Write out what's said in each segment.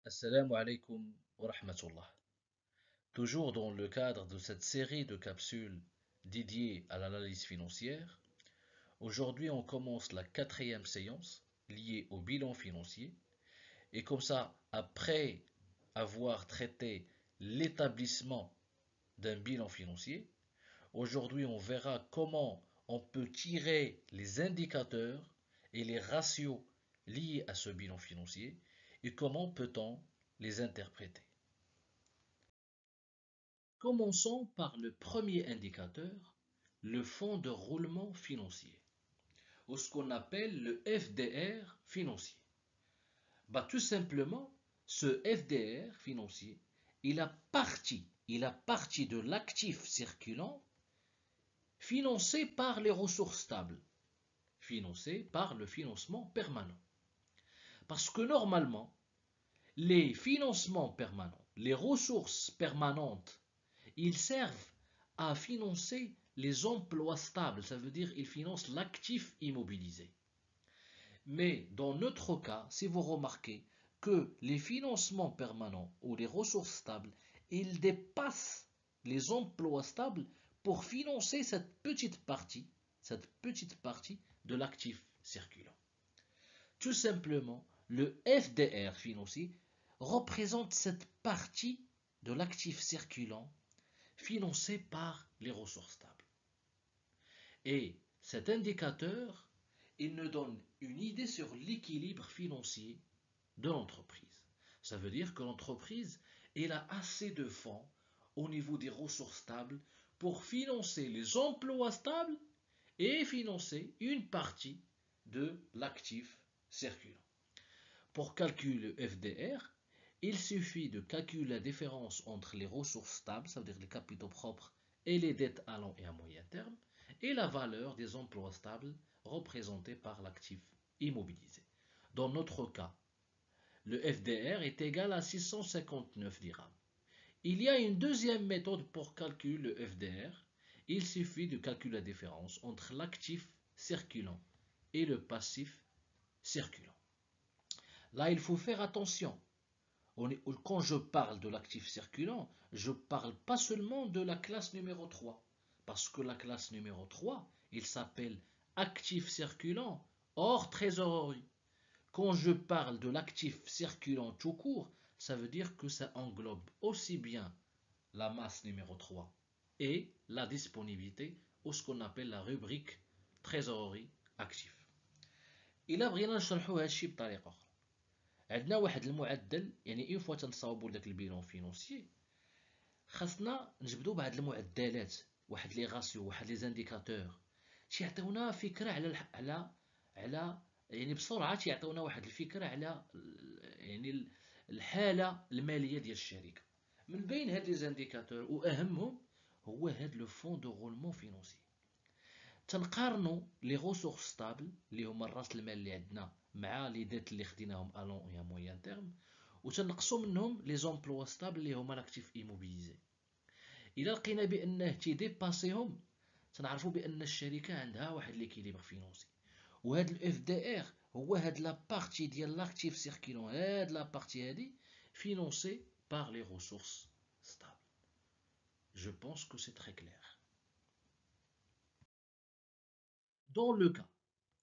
Assalamu alaikum wa rahmatullah. Toujours dans le cadre de cette série de capsules dédiées à l'analyse financière, aujourd'hui on commence la quatrième séance liée au bilan financier. Et comme ça, après avoir traité l'établissement d'un bilan financier, aujourd'hui on verra comment on peut tirer les indicateurs et les ratios liés à ce bilan financier et comment peut-on les interpréter. Commençons par le premier indicateur, le fonds de roulement financier, ou ce qu'on appelle le FDR financier. Tout simplement, ce FDR financier, il a partie de l'actif circulant financé par les ressources stables, financé par le financement permanent. Parce que normalement, les financements permanents, les ressources permanentes, ils servent à financer les emplois stables, ça veut dire qu'ils financent l'actif immobilisé. Mais dans notre cas, si vous remarquez que les financements permanents ou les ressources stables, ils dépassent les emplois stables pour financer cette petite partie de l'actif circulant. Tout simplement, le FDR financier représente cette partie de l'actif circulant financé par les ressources stables. Et cet indicateur, il nous donne une idée sur l'équilibre financier de l'entreprise. Ça veut dire que l'entreprise, elle a assez de fonds au niveau des ressources stables pour financer les emplois stables et financer une partie de l'actif circulant. Pour calculer le FDR, il suffit de calculer la différence entre les ressources stables, ça veut dire les capitaux propres, et les dettes à long et à moyen terme, et la valeur des emplois stables représentés par l'actif immobilisé. Dans notre cas, le FDR est égal à 659 dirhams. Il y a une deuxième méthode pour calculer le FDR. Il suffit de calculer la différence entre l'actif circulant et le passif circulant. Là, il faut faire attention. Quand je parle de l'actif circulant, je ne parle pas seulement de la classe numéro 3. Parce que la classe numéro 3, il s'appelle actif circulant hors trésorerie. Quand je parle de l'actif circulant tout court, ça veut dire que ça englobe aussi bien la masse numéro 3 et la disponibilité ou ce qu'on appelle la rubrique trésorerie actif. إلا بغينا نشرحوا هادشي بطريقة أخرى، عندنا واحد المعدل، يعني اون فوا تنصاوبوا داك البيلون فينونسيي خاصنا نجبدوا بواحد المعدلات، واحد لي غاسيو، واحد لي زانديكاتور تيعطيونا فكره على يعني بسرعه تيعطيونا واحد الفكره على يعني الحاله الماليه ديال الشركه. من بين هاد لي زانديكاتور واهمهم هو هاد لو فون دو رولمون فينونسي. تنقارنوا لي غوسورس ستابل اللي هما الراس المال اللي عندنا مع لي ديت اللي خديناهم ا لون اي مويان تيرم، وتنقصوا منهم لي زومبلوا ستابل اللي هما لاكتيف ايموبيليزي. الا لقينا بانه تيديباسيهم تنعرفوا بان الشركه عندها واحد ليكيليبر فينونسي. وهاد الاف دي ار هو هاد لا بارتي ديال لاكتيف سيركيلون، هاد لا بارتي هادي فينونسي بار لي ريسورس ستابل. Je pense que c'est très clair. Dans le cas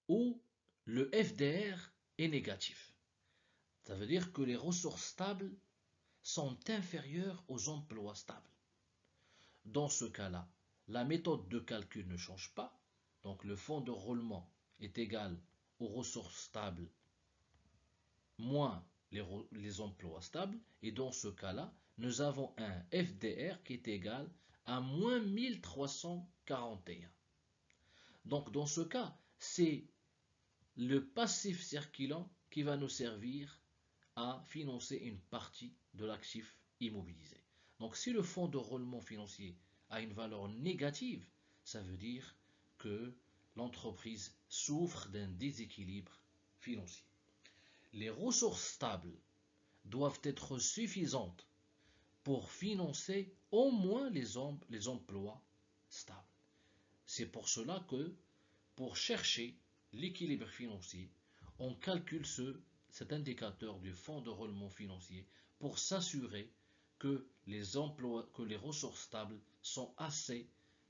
où le FDR est négatif, ça veut dire que les ressources stables sont inférieures aux emplois stables. Dans ce cas-là, la méthode de calcul ne change pas, donc le fonds de roulement est égal aux ressources stables moins les emplois stables, et dans ce cas-là, nous avons un FDR qui est égal à moins 1341. Donc dans ce cas, c'est le passif circulant qui va nous servir à financer une partie de l'actif immobilisé. Donc si le fonds de roulement financier a une valeur négative, ça veut dire que l'entreprise souffre d'un déséquilibre financier. Les ressources stables doivent être suffisantes pour financer au moins les emplois stables. C'est pour cela que pour chercher l'équilibre financier, on calcule cet indicateur du fonds de roulement financier pour s'assurer que que les ressources stables sont assez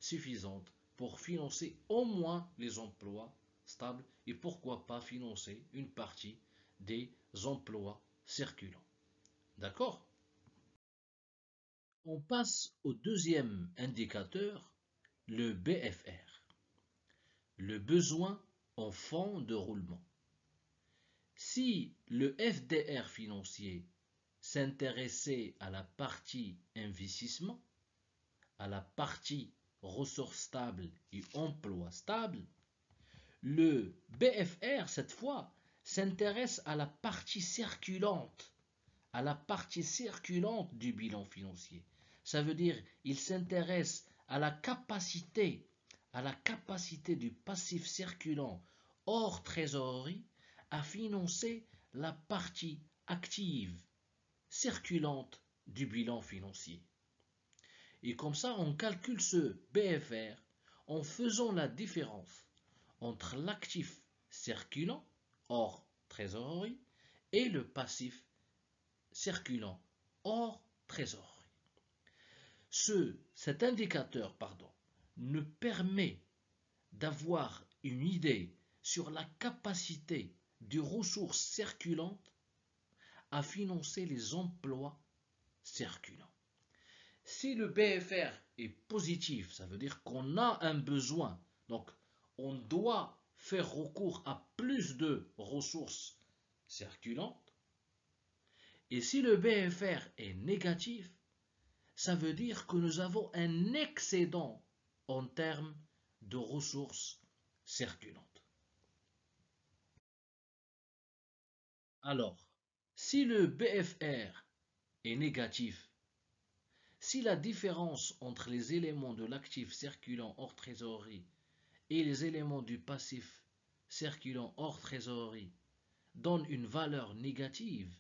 suffisantes pour financer au moins les emplois stables et pourquoi pas financer une partie des emplois circulants. D'accord? On passe au deuxième indicateur, le BFR, le besoin en fonds de roulement. Si le FDR financier s'intéressait à la partie investissement, à la partie ressources stables et emploi stable, le BFR, cette fois, s'intéresse à la partie circulante, du bilan financier. Ça veut dire il s'intéresse à la capacité du passif circulant hors trésorerie à financer la partie active circulante du bilan financier. Et comme ça, on calcule ce BFR en faisant la différence entre l'actif circulant hors trésorerie et le passif circulant hors trésorerie. Cet indicateur nous permet d'avoir une idée sur la capacité des ressources circulantes à financer les emplois circulants. Si le BFR est positif, ça veut dire qu'on a un besoin, donc on doit faire recours à plus de ressources circulantes. Et si le BFR est négatif, ça veut dire que nous avons un excédent en termes de ressources circulantes. Alors, si le BFR est négatif, si la différence entre les éléments de l'actif circulant hors trésorerie et les éléments du passif circulant hors trésorerie donne une valeur négative,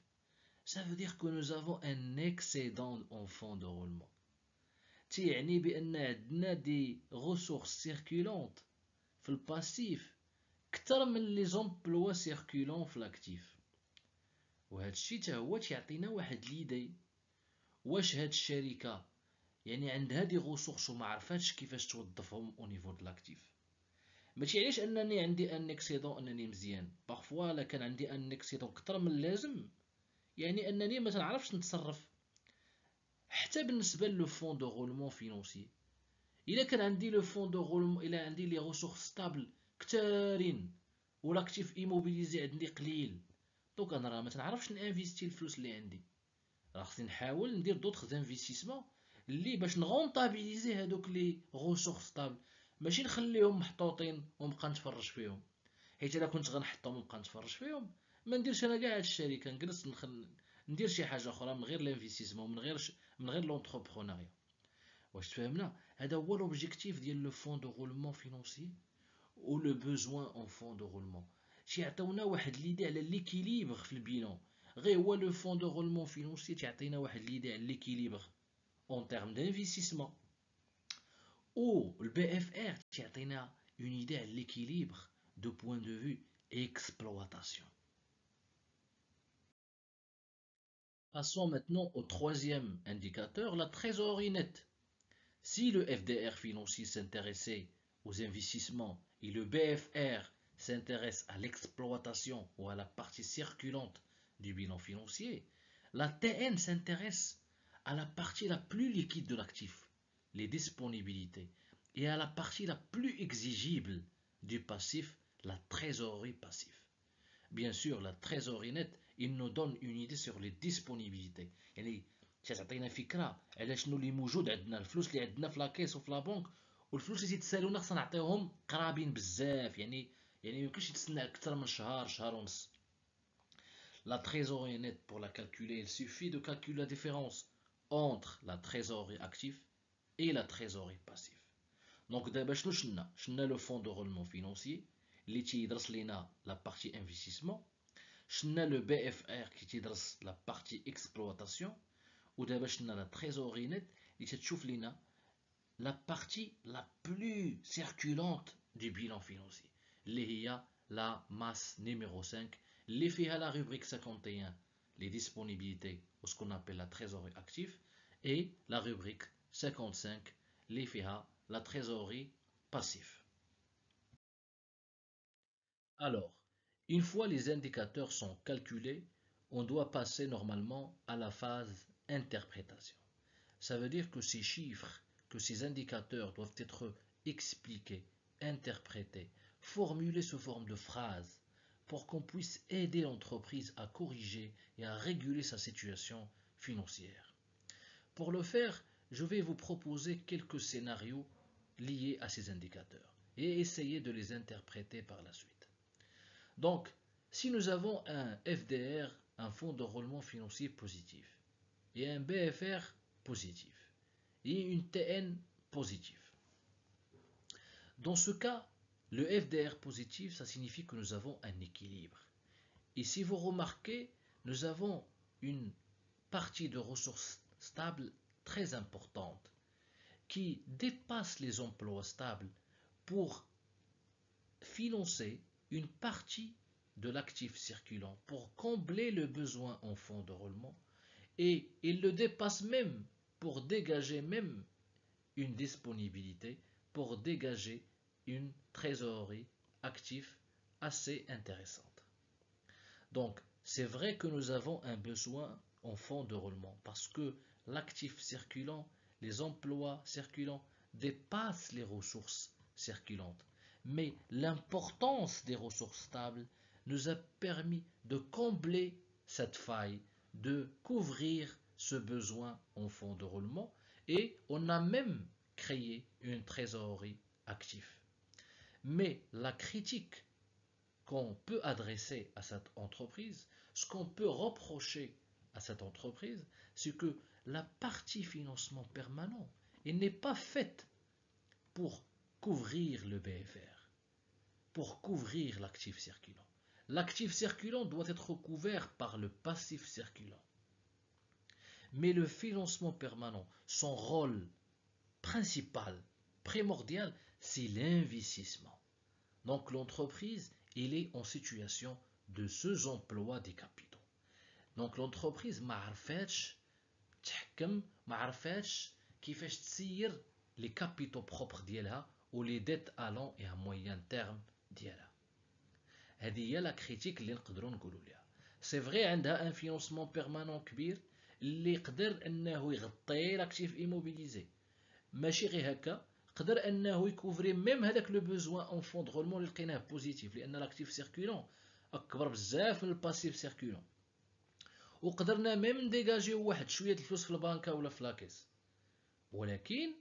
ça veut dire que nous avons un excédent en fonds de roulement. تعني بأن عندنا دي ressources circulantes في الباسيف كتر من لي زومبلوا سيركولون في الاكتيف. وهذا الشيء حتى هو تيعطينا واحد ليدي واش هاد الشركه يعني عندها دي غوسورس وما عرفاتش كيفاش توظفهم او نيفو د لاكتيف. ما تيعنيش انني عندي ان اكسيدون انني مزيان، بارفوا الا كان عندي ان اكسيدون كتر من اللازم يعني انني ما تنعرفش نتصرف. حتى بالنسبه لو فون دو رولمون فينونسي، الا كان عندي لو فون دو رولمون، الا عندي لي غوسورس ستابل كتارين ولاكتيف ايموبيليزي عندي قليل، دونك انا راه ما تنعرفش نانفيستي الفلوس اللي عندي، راه خصني نحاول ندير دوطخ زانفيستيسمون اللي باش نغونطابيليزي هادوك لي غوسورس ستابل، ماشي نخليهم محطوطين ونبقى نتفرج فيهم. حيت الا كنت غنحطهم ونبقى نتفرج فيهم ما نديرش انا كاع هاد الشركه، نجلس ندير شي حاجه اخرى من غير لانفيستيسمون، من غير لونتربرونيا. واش تفهمنا؟ هذا هو لوبجيكتيف ديال لو فون دو رولمون فينونسي ou le besoin en fonds de roulement. تيعطيونا واحد ليدي على ليكيليبر في البيلون. غير هو لو فون دو رولمون فينونسي تيعطينا واحد ليدي على ليكيليبر en termes d'investissement. Ou le BFR تيعطينا une idée à l'équilibre de point de vue exploitation. Passons maintenant au troisième indicateur, la trésorerie nette. Si le FDR financier s'intéressait aux investissements et le BFR s'intéresse à l'exploitation ou à la partie circulante du bilan financier, la TN s'intéresse à la partie la plus liquide de l'actif, les disponibilités, et à la partie la plus exigible du passif, la trésorerie passive. Bien sûr, la trésorerie nette, il nous donne une idée sur les disponibilités. يعني تعطينا فكره على شنو اللي موجود عندنا، الفلوس اللي عندنا في لاكيس وفي لا بنك، والفلوس اللي تيتسالونا خصنا نعطيوهم قرابين بزاف، يعني ما يمكنش يتسنى اكثر من شهر، شهر ونص. La trésorerie nette, pour la calculer, il suffit de calculer la différence entre la trésorerie active et la trésorerie passive. Donc d'abord شنو le fonds de roulement financier اللي تيدرس لينا la partie investissement، شنو le BFR qui تيدرس la partie exploitation، ودابا شنو la trésorerie nette اللي تتشوف لينا la partie la plus circulante du bilan financier اللي هي la masse numéro 5 les fait à la rubrique 51, les disponibilités ou ce qu'on appelle la trésorerie active, et la rubrique 55, les fait à la trésorerie passive. Alors, une fois les indicateurs sont calculés, on doit passer normalement à la phase interprétation. Ça veut dire que ces chiffres, que ces indicateurs doivent être expliqués, interprétés, formulés sous forme de phrases pour qu'on puisse aider l'entreprise à corriger et à réguler sa situation financière. Pour le faire, je vais vous proposer quelques scénarios liés à ces indicateurs et essayer de les interpréter par la suite. Donc, si nous avons un FDR, un fonds de roulement financier positif, et un BFR positif, et une TN positive. Dans ce cas, le FDR positif, ça signifie que nous avons un équilibre. Et si vous remarquez, nous avons une partie de ressources stables très importante qui dépasse les emplois stables pour financer une partie de l'actif circulant, pour combler le besoin en fonds de roulement, et il le dépasse même pour dégager même une disponibilité, pour dégager une trésorerie active assez intéressante. Donc, c'est vrai que nous avons un besoin en fonds de roulement parce que l'actif circulant, les emplois circulants dépassent les ressources circulantes. Mais l'importance des ressources stables nous a permis de combler cette faille, de couvrir ce besoin en fonds de roulement et on a même créé une trésorerie active. Mais la critique qu'on peut adresser à cette entreprise, ce qu'on peut reprocher à cette entreprise, c'est que la partie financement permanent, elle n'est pas faite pour couvrir le BFR, pour couvrir l'actif circulant. L'actif circulant doit être couvert par le passif circulant. Mais le financement permanent, son rôle principal, primordial, c'est l'investissement. Donc l'entreprise, elle est en situation de sous-emploi des capitaux. Donc l'entreprise ما عرفتش تحكم ما عرفتش كيفاش تسير les capitaux propres ديالها ou les dettes à long et à moyen terme ديالها. هذه هي لا كريتيك اللي نقدروا نقولوا ليها. سي فري عندها ان فينونسمون بيرمانون كبير اللي يقدر انه يغطي لاكتيف ايموبيليزي. ماشي غير هكا قدر انه يكوفري ميم هذاك لو بوزوان اون فون دو رولمون اللي لقيناه بوزيتيف لان لاكتيف سيركولون اكبر بزاف من الباسيف سيركولون وقدرنا ميم نديجاجيو واحد شويه د الفلوس في البنكه ولا في لاكيس. ولكن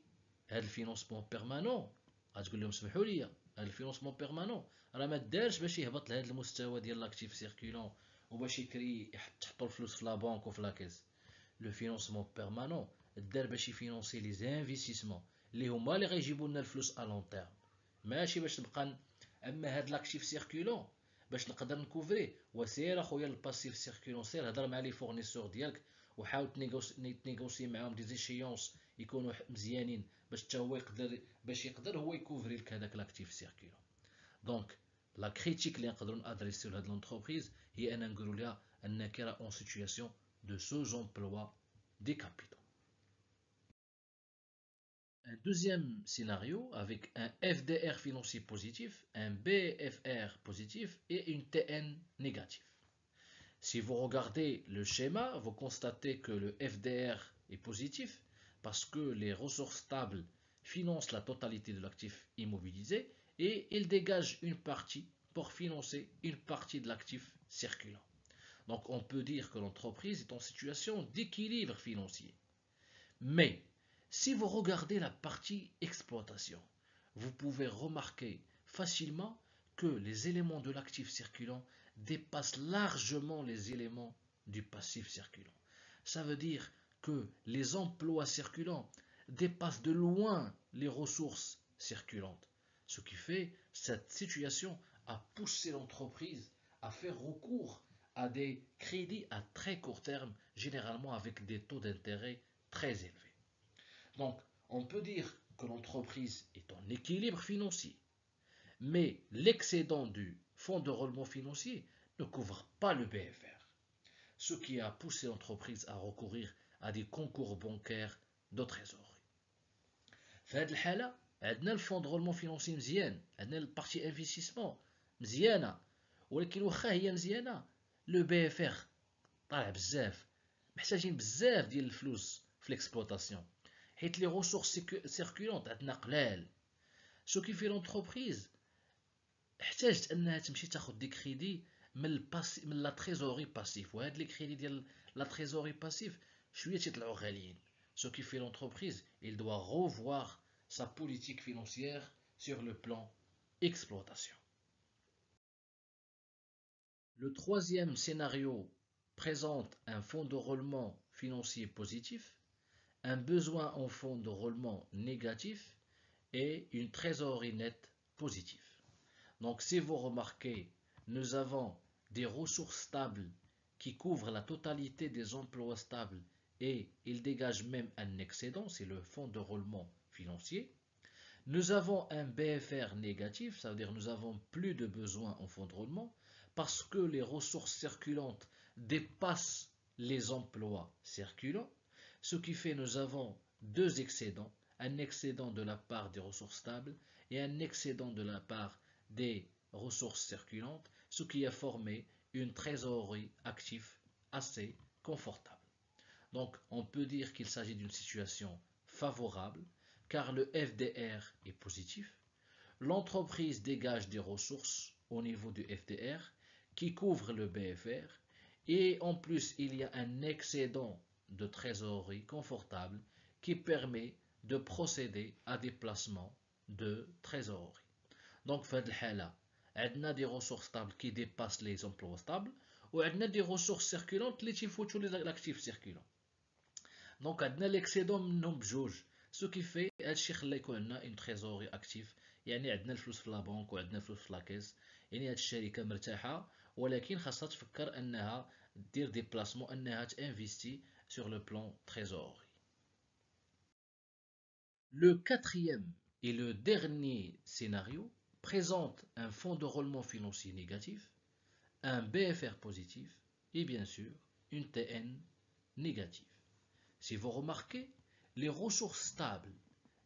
هذا الفينونسمون بيرمانون غتقول لهم سمحوا لي هذا الفينونسمون بيرمانون راه ما دارش باش يهبط لهذا المستوى ديال لاكتيف سيركولون وباش يكري يحطوا الفلوس في لا بنك وفي لاكيس. لو فينونسمون بيرمانون دار باش يفينونسي لي زانفيستيسمون اللي هما اللي غيجيبوا لنا الفلوس ا لون تيرم ماشي باش نبقى. اما هاد لاكتيف سيركولون باش نقدر نكوفريه وسير اخويا الباسيف سيركولون سير هضر مع لي فورنيسور ديالك وحاول تنيغوسي معاهم دي زيشيونس يكونوا مزيانين باش حتى هو يقدر هو يكوفري لك هذاك لاكتيف سيركولون. دونك لا كريتيك اللي نقدروا نادريسيو لهاد لونتربريز هي ان نقولوا لها انك راه اون سيتوياسيون دو سوز امبلوا دي كابيتaux. Un deuxième scénario avec un FDR financier positif, un BFR positif et une TN négative. Si vous regardez le schéma, vous constatez que le FDR est positif parce que les ressources stables financent la totalité de l'actif immobilisé et ils dégagent une partie pour financer une partie de l'actif circulant. Donc on peut dire que l'entreprise est en situation d'équilibre financier. Mais si vous regardez la partie exploitation, vous pouvez remarquer facilement que les éléments de l'actif circulant dépassent largement les éléments du passif circulant. Ça veut dire que les emplois circulants dépassent de loin les ressources circulantes. Ce qui fait cette situation a poussé l'entreprise à faire recours à des crédits à très court terme, généralement avec des taux d'intérêt très élevés. Donc, on peut dire que l'entreprise est en équilibre financier, mais l'excédent du fonds de roulement financier ne couvre pas le BFR, ce qui a poussé l'entreprise à recourir à des concours bancaires de trésorerie. في هذه الحالة عندنا الفون دو رولمون فينونسي مزيان، عندنا البارتي انفستيسمون مزيانة، ولكن واخا هي مزيانة لو بي اف ار طالع بزاف، محتاجين بزاف ديال الفلوس في ليكسبلوطاسيون حيت لي ريسورس سيركولونت عندنا قلال. سو كي في لونتربريز احتاجت انها تمشي تاخد دي كريدي من لا تريزوري باسيف، وهاد لي كريدي ديال لا تريزوري باسيف شويه تيطلعوا غاليين. Ce qui fait l'entreprise, il doit revoir sa politique financière sur le plan exploitation. Le troisième scénario présente un fonds de roulement financier positif, un besoin en fonds de roulement négatif et une trésorerie nette positive. Donc si vous remarquez, nous avons des ressources stables qui couvrent la totalité des emplois stables et il dégage même un excédent, c'est le fonds de roulement financier. Nous avons un BFR négatif, ça veut dire nous avons plus de besoins en fonds de roulement parce que les ressources circulantes dépassent les emplois circulants, ce qui fait que nous avons deux excédents, un excédent de la part des ressources stables et un excédent de la part des ressources circulantes, ce qui a formé une trésorerie active assez confortable. Donc on peut dire qu'il s'agit d'une situation favorable car le FDR est positif. L'entreprise dégage des ressources au niveau du FDR qui couvrent le BFR et en plus il y a un excédent de trésorerie confortable qui permet de procéder à des placements de trésorerie. Donc في هذه الحالة عندنا des ressources stables qui dépassent les emplois stables وعندنا des ressources circulantes اللي تيفوتوا l'actif circulant. دونك عندنا ليكسيدون منهم بجوج، سو كي في هادشي خلى يكون عندنا اون تريزوري اكتيف، يعني عندنا الفلوس في لابونك وعندنا الفلوس في لاكيس، يعني هاد الشركه مرتاحه ولكن خاصها تفكر انها دير دي بلاسمون، انها تانفيستي sur le plan trésorerie. Le quatrième et le dernier scénario présente un fonds de roulement financier négatif, un BFR positif et bien sûr une TN négative. Si vous remarquez, les ressources stables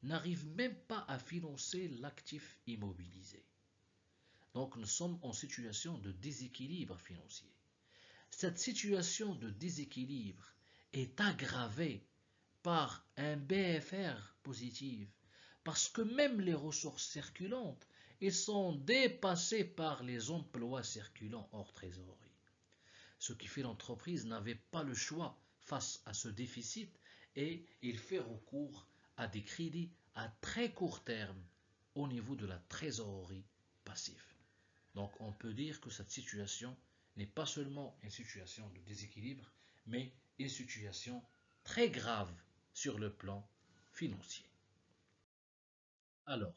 n'arrivent même pas à financer l'actif immobilisé. Donc nous sommes en situation de déséquilibre financier. Cette situation de déséquilibre est aggravée par un BFR positif parce que même les ressources circulantes ils sont dépassés par les emplois circulants hors trésorerie. Ce qui fait que l'entreprise n'avait pas le choix face à ce déficit et il fait recours à des crédits à très court terme au niveau de la trésorerie passive. Donc on peut dire que cette situation n'est pas seulement une situation de déséquilibre, mais une situation très grave sur le plan financier. Alors,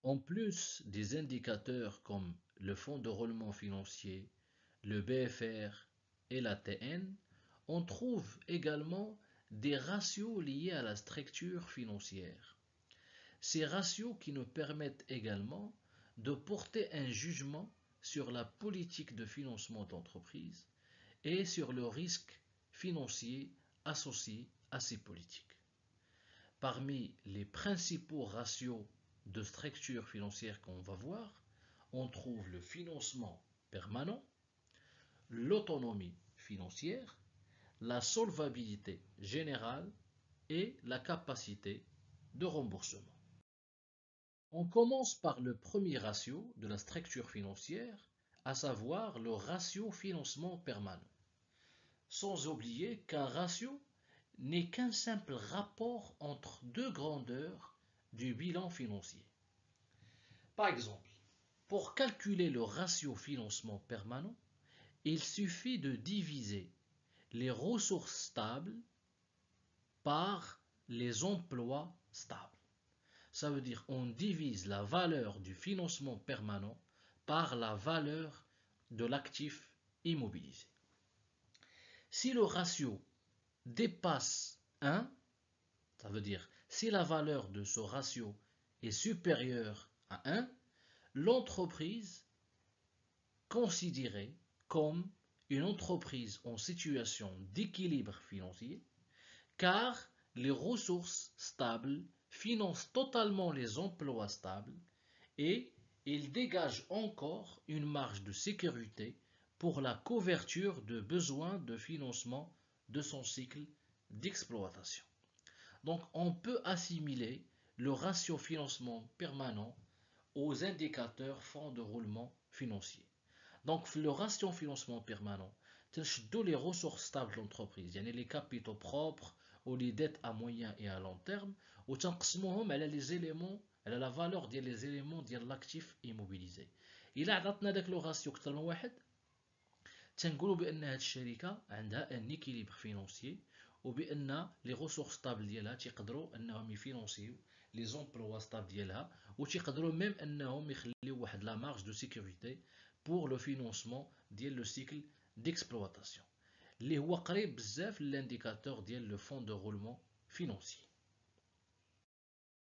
en plus des indicateurs comme le fonds de roulement financier, le BFR et la TN, on trouve également des ratios liés à la structure financière. Ces ratios qui nous permettent également de porter un jugement sur la politique de financement d'entreprise et sur le risque financier associé à ces politiques. Parmi les principaux ratios de structure financière qu'on va voir, on trouve le financement permanent, l'autonomie financière, la solvabilité générale et la capacité de remboursement. On commence par le premier ratio de la structure financière, à savoir le ratio financement permanent. Sans oublier qu'un ratio n'est qu'un simple rapport entre deux grandeurs du bilan financier. Par exemple, pour calculer le ratio financement permanent, il suffit de diviser les ressources stables par les emplois stables. Ça veut dire on divise la valeur du financement permanent par la valeur de l'actif immobilisé. Si le ratio dépasse 1, ça veut dire si la valeur de ce ratio est supérieure à 1, l'entreprise considérée comme une entreprise en situation d'équilibre financier, car les ressources stables financent totalement les emplois stables et il dégage encore une marge de sécurité pour la couverture de besoins de financement de son cycle d'exploitation. Donc on peut assimiler le ratio financement permanent aux indicateurs fonds de roulement financier. Donc le ratio financement permanent, تنشدوا les ressources stables de l'entreprise, يعني les capitaux propres ou les dettes à moyen et à long terme, وتنقسموهم على les éléments على la valeur ديال les éléments ديال l'actif immobilisé. إلا عطاتنا داك لو راسيو أكثر من واحد تنقولوا بأن هاد الشركة عندها ان équilibre financier وبأن les ressources stables ديالها تيقدروا أنهم يفينونسيو les emplois stables ديالها وتيقدروا même أنهم يخليو واحد la marge de sécurité pour le financement ديال le cycle d'exploitation اللي هو قريب بزاف l'indicateur ديال le fonds de roulement financier.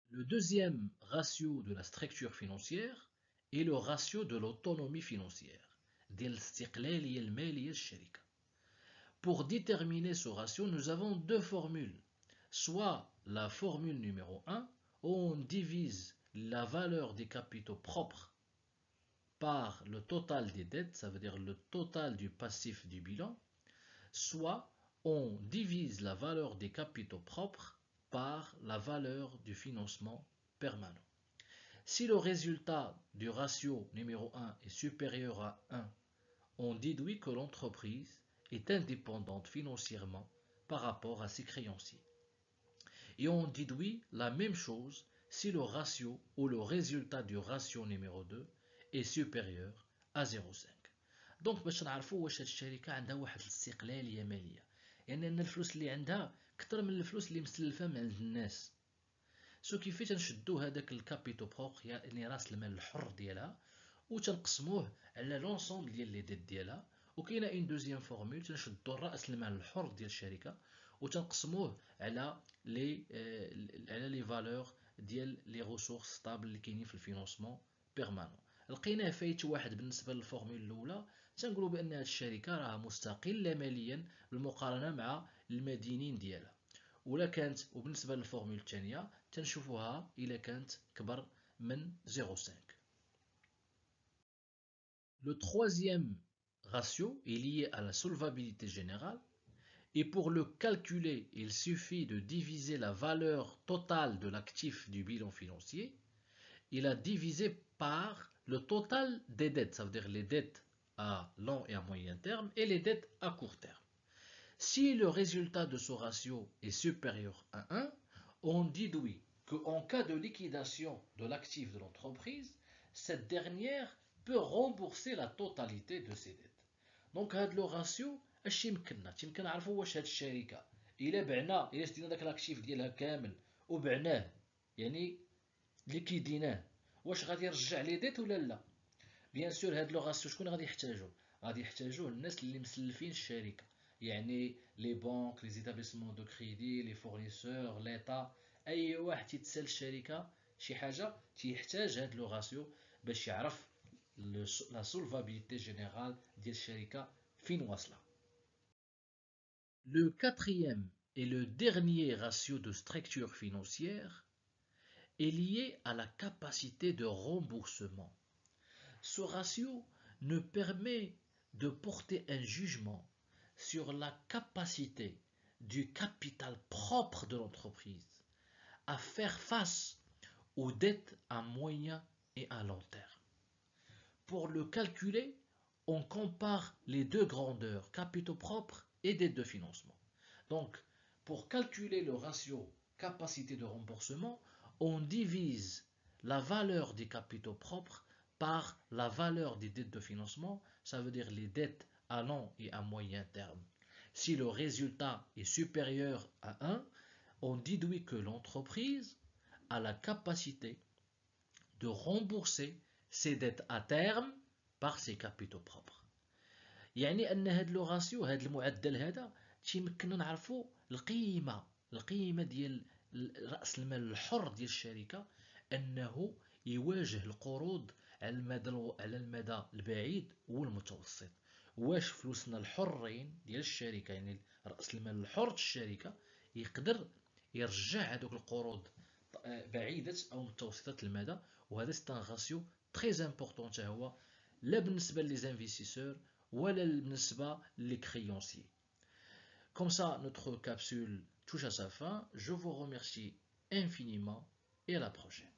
Le deuxième ratio de la structure financière est le ratio de l'autonomie financière ديال الاستقلالية المالية للشركة. Pour déterminer ce ratio, nous avons deux formules. Soit la formule numéro 1, où on divise la valeur des capitaux propres par le total des dettes, ça veut dire le total du passif du bilan, soit on divise la valeur des capitaux propres par la valeur du financement permanent. Si le résultat du ratio numéro 1 est supérieur à 1, on déduit que l'entreprise est indépendante financièrement par rapport à ses créanciers. Et on déduit la même chose si le ratio ou le résultat du ratio numéro 2 est supérieur à 0,5. دونك باش نعرفوا واش هاد الشركه عندها واحد الاستقلاليه ماليه يعني ان الفلوس اللي عندها كثر من الفلوس اللي مسلفه من عند الناس سو كيفاش تنشدو هذاك الكابيتو بروغ يعني راس المال الحر ديالها وتنقسموه على لونسومبل ديال لي ديت ديالها وكاينه اون دوزيام فورمول تنشدو راس المال الحر ديال الشركه وتنقسموه على لي فالور ديال لي ريسورس ستابل اللي كاينين في الفينونسمون بيرمانون. لقيناه فايت واحد بالنسبه للفورمول الاولى تنقولوا بان هذه الشركه راها مستقله ماليا بالمقارنه مع المدينين ديالها ولا كانت وبالنسبه للفورمول الثانيه تنشوفوها الا كانت كبر من 0,5. Le troisième ratio est lié à la solvabilité générale et pour le calculer, il suffit de diviser la valeur totale de l'actif du bilan financier et la diviser par le total des dettes, ça veut dire les dettes à long et à moyen terme et les dettes à court terme. Si le résultat de ce ratio est supérieur à 1, on déduit qu'en cas de liquidation de l'actif de l'entreprise, cette dernière peut rembourser la totalité de ses dettes. Donc هذا لو راسيو اش يمكننا تيمكن نعرفوا واش هاد الشركه الا شدينا داك الاكتيف ديالها كامل وبعناه يعني ليكيديناه واش غادي يرجع لي ديت ولا لا. بيان سور هاد لو راسيو شكون غادي يحتاجوه الناس اللي مسلفين الشركه يعني لي بانك لي زيتابليسمون دو كريدي لي فورنيسور ليطا اي واحد تيتسال الشركه شي حاجه تيحتاج هاد لو راسيو باش يعرف la solvabilité générale ديال الشركة فين واصلة. Le quatrième et le dernier ratio de structure financière est lié à la capacité de remboursement. Ce ratio ne permet de porter un jugement sur la capacité du capital propre de l'entreprise à faire face aux dettes à moyen et à long terme. Pour le calculer, on compare les deux grandeurs, capitaux propres et dettes de financement. Donc, pour calculer le ratio capacité de remboursement, on divise la valeur des capitaux propres par la valeur des dettes de financement, ça veut dire les dettes à long et à moyen terme. Si le résultat est supérieur à 1, on déduit que l'entreprise a la capacité de rembourser ses dettes à terme par ses capitaux propres. يعني ان هاد لو راسيو هاد المعدل هذا تيمكننا نعرفوا القيمه ديال راس المال الحر ديال الشركه انه يواجه القروض على المدى البعيد والمتوسط واش فلوسنا الحرين ديال الشركه، يعني راس المال الحر الشركه، يقدر يرجع هذوك القروض بعيده او متوسطه المدى. وهذا سي ان راسيو تري امبورطون حتى هو، لا بالنسبه لي زانفيستيسور ولا بالنسبه لي كريونسي. Comme ça, notre capsule touche à sa fin. Je vous remercie infiniment et à la prochaine.